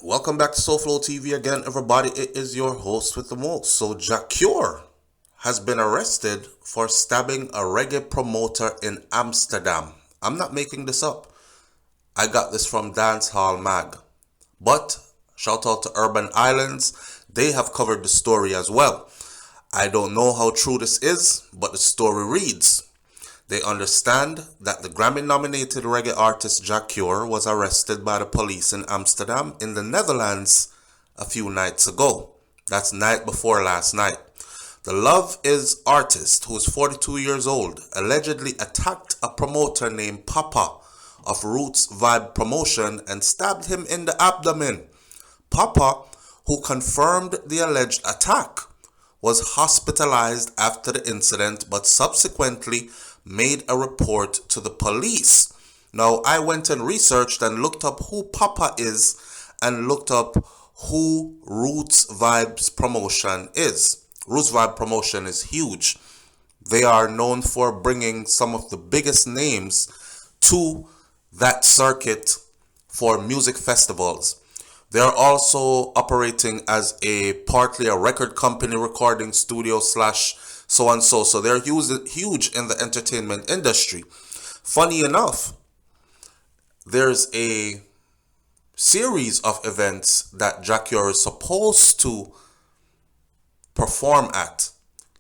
Welcome back to SouFLoTV again, everybody. It is your host with the most. So, Jah Cure has been arrested for stabbing a reggae promoter in Amsterdam. I'm not making this up. I got this from Dancehall Mag. But, shout out to Urban Islands. They have covered the story as well. I don't know how true this is, but the story reads. They understand that the Grammy-nominated reggae artist Jah Cure was arrested by the police in Amsterdam in the Netherlands a few nights ago. That's night before last night. The Love Is artist, who is 42 years old, allegedly attacked a promoter named Papa of Roots Vibe Promotion and stabbed him in the abdomen. Papa, who confirmed the alleged attack, was hospitalized after the incident but subsequently made a report to the police. Now, I went and researched and looked up who Papa is and looked up who Roots Vibes Promotion is. Roots Vibe Promotion is huge. They are known for bringing some of the biggest names to that circuit for music festivals. They are also operating as partly a record company, recording studio slash so and so. So they're huge in the entertainment industry. Funny enough, there's a series of events that Jah Cure is supposed to perform at.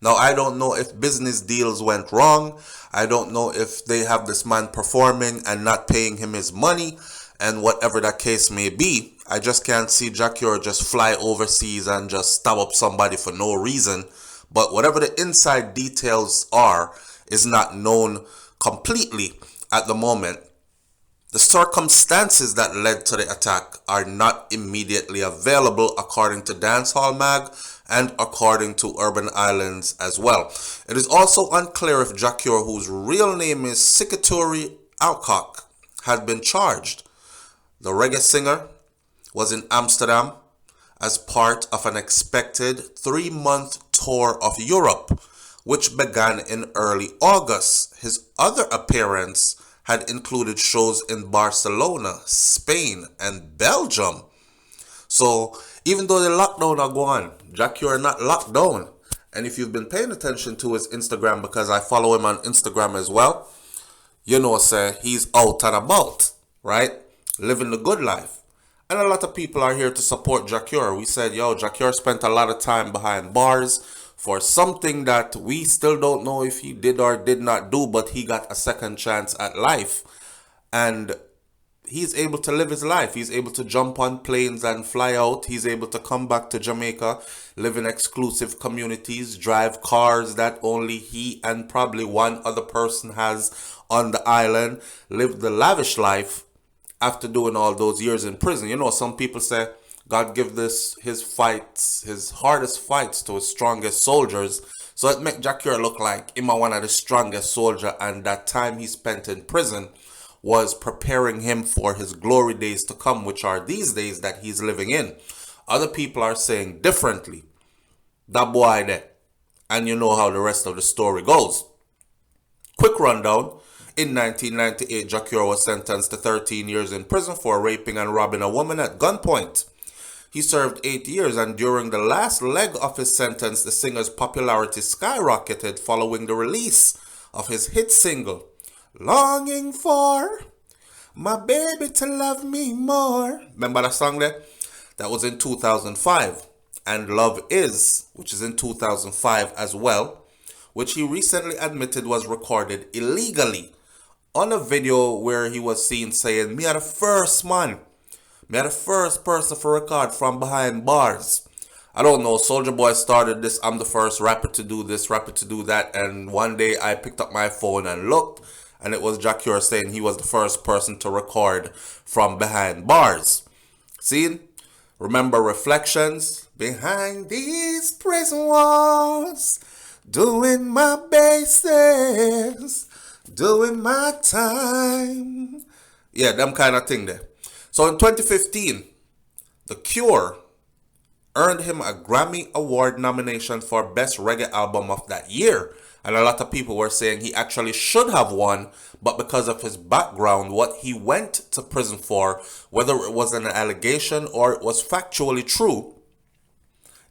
Now, I don't know if business deals went wrong. I don't know if they have this man performing and not paying him his money, and whatever that case may be. I just can't see Jah Cure just fly overseas and just stab up somebody for no reason. But whatever the inside details are is not known completely at the moment. The circumstances that led to the attack are not immediately available according to Dancehall Mag and according to Urban Islands as well. It is also unclear if Jah Cure, whose real name is Sikaturi Alcock, had been charged. The reggae singer was in Amsterdam as part of an expected 3-month tour of Europe, which began in early August. His other appearance had included shows in Barcelona, Spain, and Belgium. So even though the lockdown are gone, Jah Cure not locked down. And if you've been paying attention to his Instagram, because I follow him on Instagram as well, you know, say he's out and about, right? Living the good life. And a lot of people are here to support Jah Cure. We said, yo, Jah Cure spent a lot of time behind bars for something that we still don't know if he did or did not do, but he got a second chance at life. And he's able to live his life. He's able to jump on planes and fly out. He's able to come back to Jamaica, live in exclusive communities, drive cars that only he and probably one other person has on the island, live the lavish life after doing all those years in prison. You know, some people say God give his hardest fights to his strongest soldiers. So it make Jah Cure look like him one of the strongest soldier, and that time he spent in prison was preparing him for his glory days to come, which are these days that he's living in. Other people are saying differently. That boy there. And you know how the rest of the story goes. Quick rundown. In 1998, Jah Cure was sentenced to 13 years in prison for raping and robbing a woman at gunpoint. He served 8 years, and during the last leg of his sentence, the singer's popularity skyrocketed following the release of his hit single, Longing For My Baby to Love Me More. Remember that song there? That was in 2005. And Love Is, which is in 2005 as well, which he recently admitted was recorded illegally on a video where he was seen saying, me are the first man. Me are the first person for record from behind bars. I don't know, Soulja Boy started this, I'm the first rapper to do this, rapper to do that, and one day I picked up my phone and looked, and it was Jah Cure saying he was the first person to record from behind bars. See? Remember Reflections? Behind these prison walls, doing my bases, doing my time. Yeah, them kind of thing there. So in 2015, The Cure earned him a Grammy Award nomination for Best Reggae Album of that year And a lot of people were saying he actually should have won, but because of his background, what he went to prison for, whether it was an allegation or it was factually true,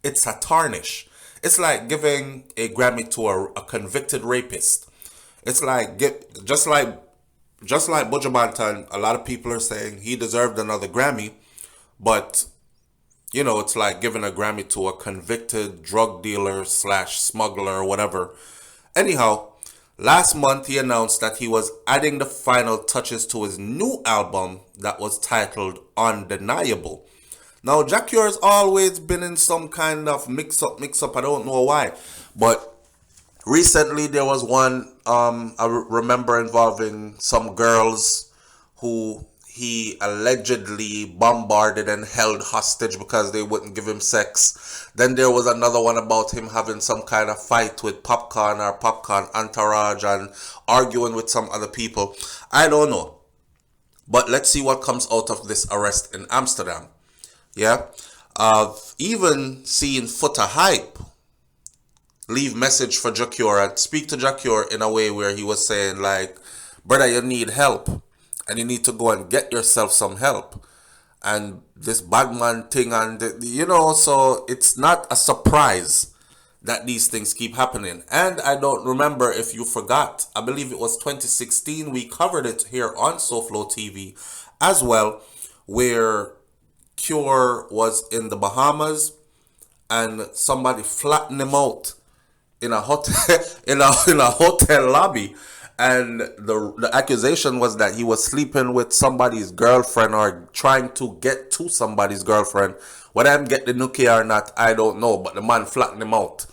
it's a tarnish. It's like giving a Grammy to a convicted rapist. It's like just like Buju Banton, a lot of people are saying he deserved another Grammy, but you know, it's like giving a Grammy to a convicted drug dealer slash smuggler or whatever. Anyhow, last month he announced that he was adding the final touches to his new album that was titled Undeniable. Now, Jah Cure has always been in some kind of mix-up. I don't know why. But recently there was one, I remember, involving some girls who he allegedly bombarded and held hostage because they wouldn't give him sex. Then there was another one about him having some kind of fight with Popcorn or Popcorn Entourage and arguing with some other people. I don't know. But let's see what comes out of this arrest in Amsterdam. Yeah. I've even seen Foota Hype leave message for Jah Cure and speak to Jah Cure in a way where he was saying like, brother, you need help. And you need to go and get yourself some help. And this Bagman thing, and you know, so it's not a surprise that these things keep happening. And I don't remember if you forgot, I believe it was 2016, we covered it here on SouFLoTV as well, where Cure was in the Bahamas and somebody flattened him out in a hotel in a hotel lobby. And the accusation was that he was sleeping with somebody's girlfriend or trying to get to somebody's girlfriend. Whether I'm get the nookie or not, I don't know. But the man flattened him out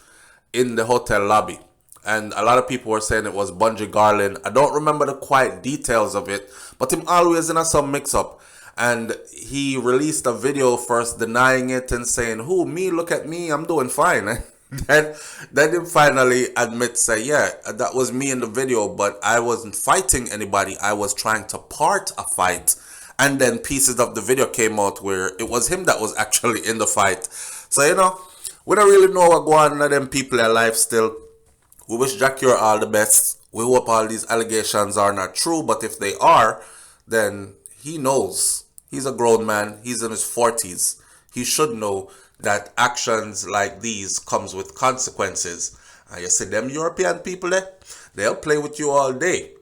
in the hotel lobby. And a lot of people were saying it was Bungie Garlin. I don't remember the quiet details of it, but him always in some mix-up. And he released a video first denying it and saying, who, me, look at me, I'm doing fine. Then he finally admit, say, yeah, that was me in the video, but I wasn't fighting anybody. I was trying to part a fight. And then pieces of the video came out where it was him that was actually in the fight. So, you know, we don't really know what going on with them people in life still. We wish Jah Cure all the best. We hope all these allegations are not true, but if they are, then he knows. He's a grown man. He's in his 40s. He should know that actions like these comes with consequences. And you see them European people there, they'll play with you all day.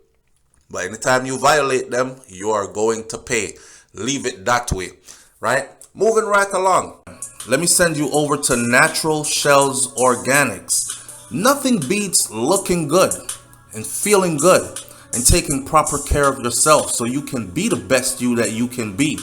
But anytime you violate them, you are going to pay. Leave it that way, right? Moving right along. Let me send you over to Natural Shells Organics. Nothing beats looking good and feeling good and taking proper care of yourself so you can be the best you that you can be.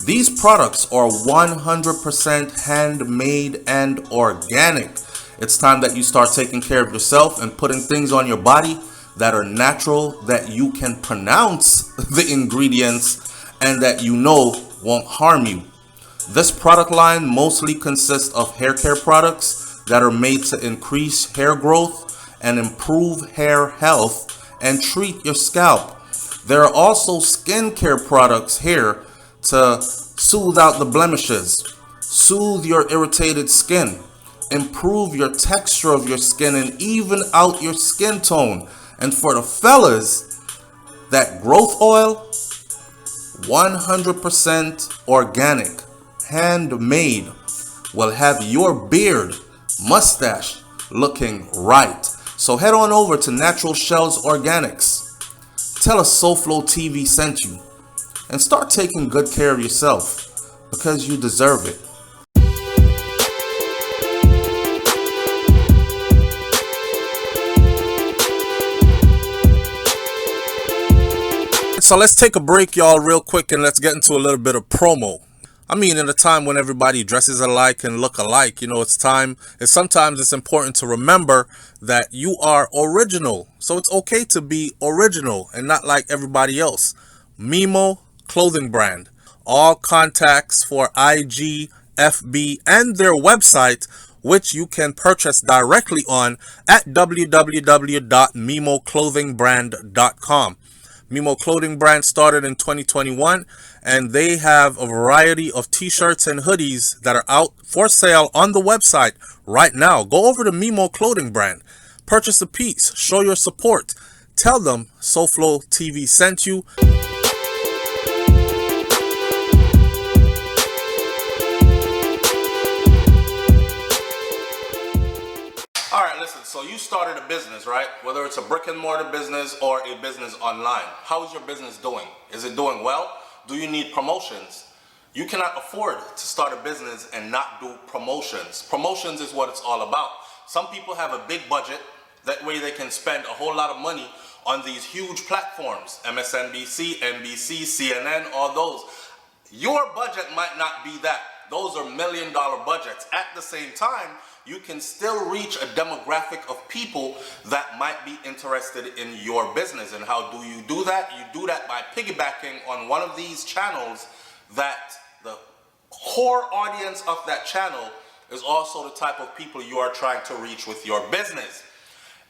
These products are 100% handmade and organic. It's time that you start taking care of yourself and putting things on your body that are natural, that you can pronounce the ingredients and that you know won't harm you. This product line mostly consists of hair care products that are made to increase hair growth and improve hair health and treat your scalp. There are also skincare products here to soothe out the blemishes, soothe your irritated skin, improve your texture of your skin, and even out your skin tone. And for the fellas, that growth oil, 100% organic, handmade, will have your beard, mustache looking right. So head on over to Natural Shells Organics. Tell us SouFLoTV sent you. And start taking good care of yourself because you deserve it. So let's take a break, y'all, real quick, and let's get into a little bit of promo. I mean, in a time when everybody dresses alike and look alike, you know, sometimes it's important to remember that you are original. So it's okay to be original and not like everybody else. Memo clothing brand. All contacts for IG, FB, and their website, which you can purchase directly on at www.memoclothingbrand.com. Memo Clothing Brand started in 2021, and they have a variety of t-shirts and hoodies that are out for sale on the website right now. Go over to Memo Clothing Brand. Purchase a piece. Show your support. Tell them SouFLoTV sent you. All right, listen, so you started a business, right? Whether it's a brick and mortar business or a business online. How is your business doing? Is it doing well? Do you need promotions? You cannot afford to start a business and not do promotions. Promotions is what it's all about. Some people have a big budget. That way they can spend a whole lot of money on these huge platforms. MSNBC, NBC, CNN, all those. Your budget might not be that. Those are $1 million budgets. At the same time, you can still reach a demographic of people that might be interested in your business. And how do you do that? You do that by piggybacking on one of these channels that the core audience of that channel is also the type of people you are trying to reach with your business.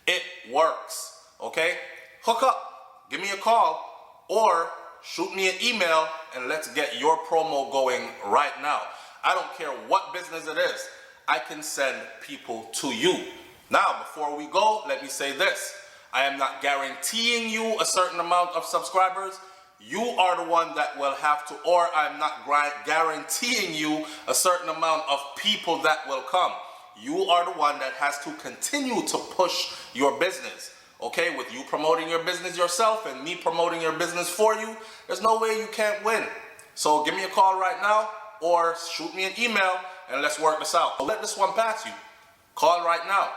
It works, okay? Hook up, give me a call, or shoot me an email and let's get your promo going right now. I don't care what business it is. I can send people to you. Now, before we go, let me say this. I am not guaranteeing you a certain amount of subscribers. You are the one that will have to, or I'm not guaranteeing you a certain amount of people that will come. You are the one that has to continue to push your business. Okay, with you promoting your business yourself and me promoting your business for you, there's no way you can't win. So give me a call right now or shoot me an email and let's work this out. Let this one pass you. Call right now.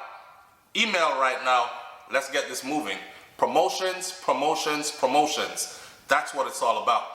Email right now. Let's get this moving. Promotions, promotions, promotions. That's what it's all about.